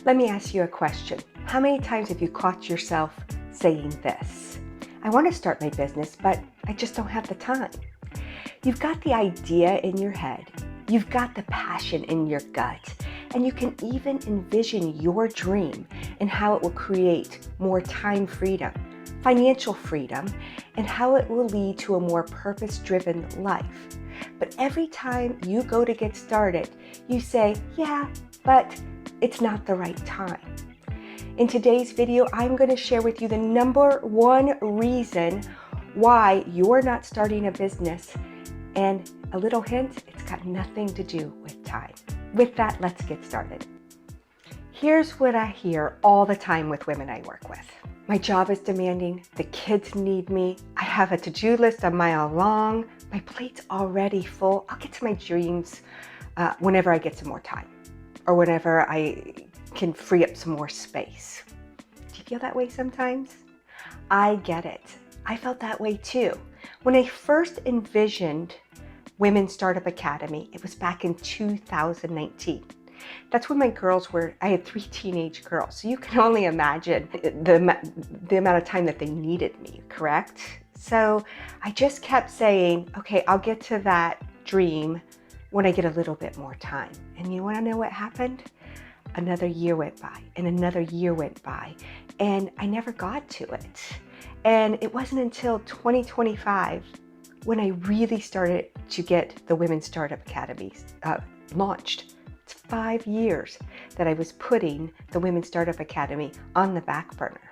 Let me ask you a question. How many times have you caught yourself saying this? I want to start my business, but I just don't have the time. You've got the idea in your head, you've got the passion in your gut, and you can even envision your dream and how it will create more time freedom, financial freedom, and how it will lead to a more purpose-driven life. But every time you go to get started, you say, yeah, but it's not the right time. In today's video, I'm going to share with you the number one reason why you're not starting a business. And a little hint, it's got nothing to do with time. With that, let's get started. Here's what I hear all the time with women I work with. My job is demanding, the kids need me, I have a to-do list a mile long, my plate's already full, I'll get to my dreams whenever I get some more time or whenever I can free up some more space. Do you feel that way sometimes? I get it. I felt that way too. When I first envisioned Women's Startup Academy, it was back in 2019. That's when my girls were, I had 3 teenage girls, so you can only imagine the amount of time that they needed me, correct? So I just kept saying, okay, I'll get to that dream when I get a little bit more time. And you wanna know what happened? Another year went by and another year went by, and I never got to it. And it wasn't until 2025 when I really started to get the Women's Startup Academy launched. It's 5 years that I was putting the Women's Startup Academy on the back burner.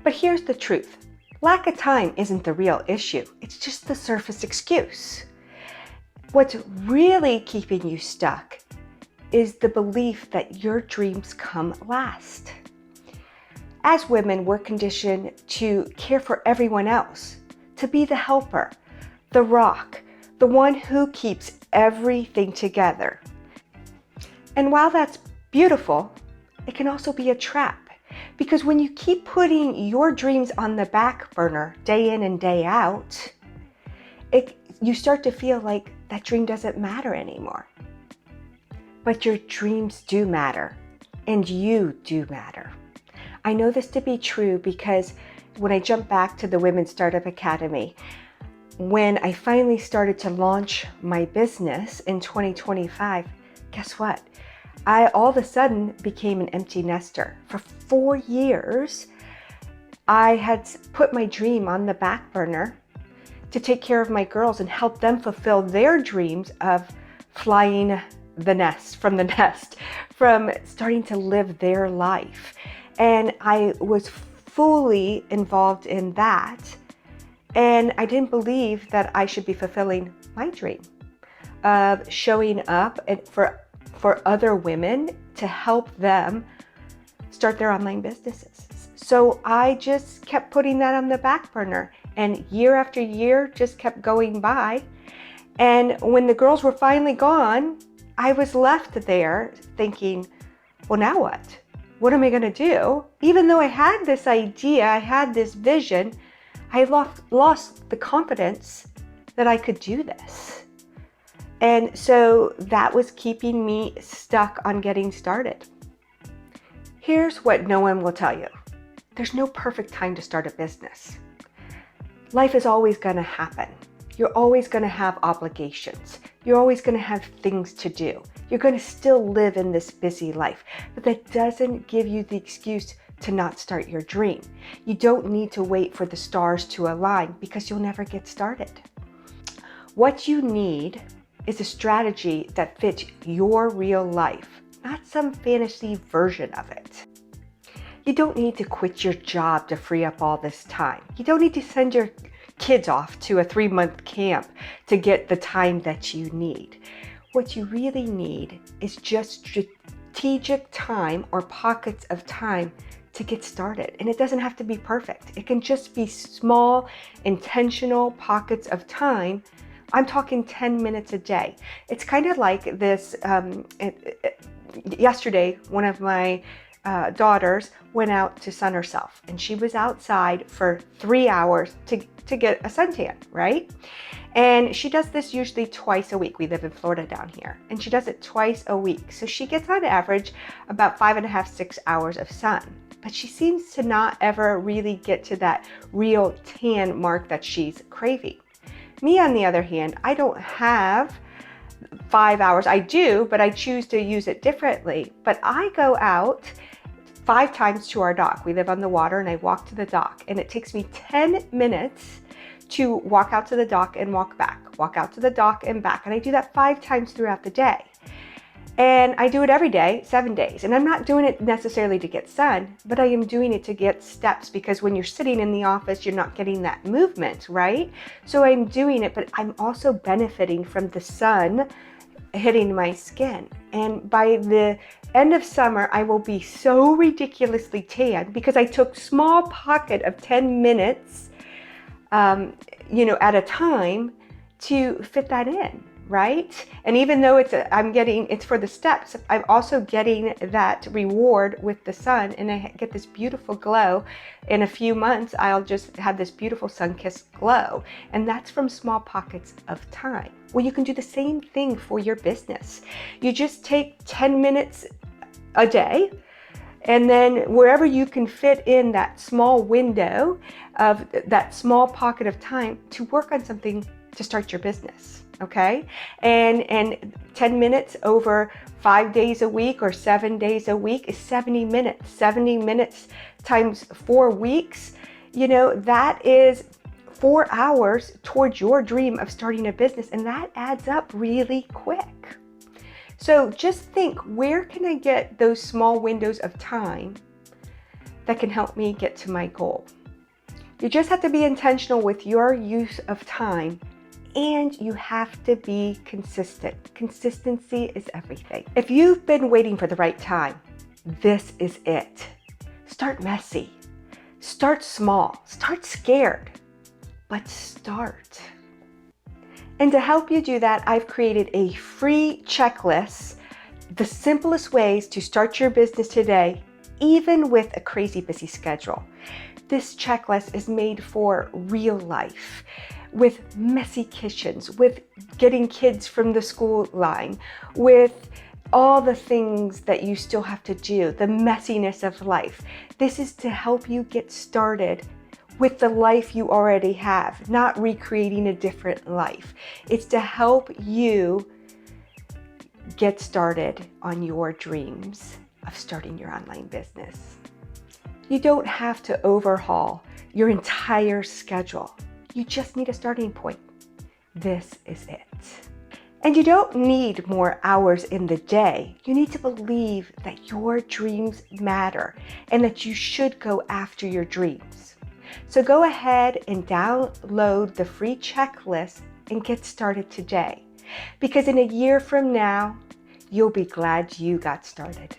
But here's the truth. Lack of time isn't the real issue. It's just the surface excuse. What's really keeping you stuck is the belief that your dreams come last. As women, we're conditioned to care for everyone else, to be the helper, the rock, the one who keeps everything together. And while that's beautiful, it can also be a trap, because when you keep putting your dreams on the back burner day in and day out, you start to feel like that dream doesn't matter anymore. But your dreams do matter, and you do matter. I know this to be true because when I jump back to the Women's Startup Academy, when I finally started to launch my business in 2025, guess what? I all of a sudden became an empty nester. For 4 years, I had put my dream on the back burner to take care of my girls and help them fulfill their dreams of flying from the nest, from starting to live their life. And I was fully involved in that. And I didn't believe that I should be fulfilling my dream of showing up for other women to help them start their online businesses. So I just kept putting that on the back burner, and year after year just kept going by. And when the girls were finally gone, I was left there thinking, well, now what? What am I gonna do? Even though I had this idea, I had this vision, I lost the confidence that I could do this. And so that was keeping me stuck on getting started. Here's what no one will tell you. There's no perfect time to start a business. Life is always gonna happen. You're always gonna have obligations. You're always gonna have things to do. You're gonna still live in this busy life, but that doesn't give you the excuse to not start your dream. You don't need to wait for the stars to align because you'll never get started. What you need is a strategy that fits your real life, not some fantasy version of it. You don't need to quit your job to free up all this time. You don't need to send your kids off to a 3-month camp to get the time that you need. What you really need is just strategic time or pockets of time to get started. And it doesn't have to be perfect. It can just be small, intentional pockets of time. I'm talking 10 minutes a day. It's kind of like this, yesterday, one of my daughters went out to sun herself, and she was outside for 3 hours to get a suntan, right? And she does this usually twice a week. We live in Florida down here, and she does it twice a week. So she gets on average about 5.5, 6 hours of sun. But she seems to not ever really get to that real tan mark that she's craving. Me, on the other hand, I don't have 5 hours. I do, but I choose to use it differently. But I go out 5 times to our dock. We live on the water, and I walk to the dock, and it takes me 10 minutes to walk out to the dock and walk back, walk out to the dock and back. And I do that 5 times throughout the day. And I do it every day, 7 days. And I'm not doing it necessarily to get sun, but I am doing it to get steps, because when you're sitting in the office, you're not getting that movement, right? So I'm doing it, but I'm also benefiting from the sun hitting my skin. And by the end of summer, I will be so ridiculously tan because I took small pocket of 10 minutes, at a time to fit that in. Right? And even though it's for the steps, I'm also getting that reward with the sun, and I get this beautiful glow. In a few months, I'll just have this beautiful sun-kissed glow, and that's from small pockets of time. Well, you can do the same thing for your business. You just take 10 minutes a day, and then wherever you can fit in that small window of that small pocket of time to work on something to start your business. Okay, and 10 minutes over 5 days a week or 7 days a week is 70 minutes. 70 minutes times 4 weeks, that is 4 hours towards your dream of starting a business, and that adds up really quick. So just think, where can I get those small windows of time that can help me get to my goal? You just have to be intentional with your use of time. And you have to be consistent. Consistency is everything. If you've been waiting for the right time, this is it. Start messy. Start small. Start scared. But start. And to help you do that, I've created a free checklist, the simplest ways to start your business today, even with a crazy busy schedule. This checklist is made for real life, with messy kitchens, with getting kids from the school line, with all the things that you still have to do, the messiness of life. This is to help you get started with the life you already have, not recreating a different life. It's to help you get started on your dreams of starting your online business. You don't have to overhaul your entire schedule. You just need a starting point. This is it. And you don't need more hours in the day. You need to believe that your dreams matter and that you should go after your dreams. So go ahead and download the free checklist and get started today. Because in a year from now, you'll be glad you got started.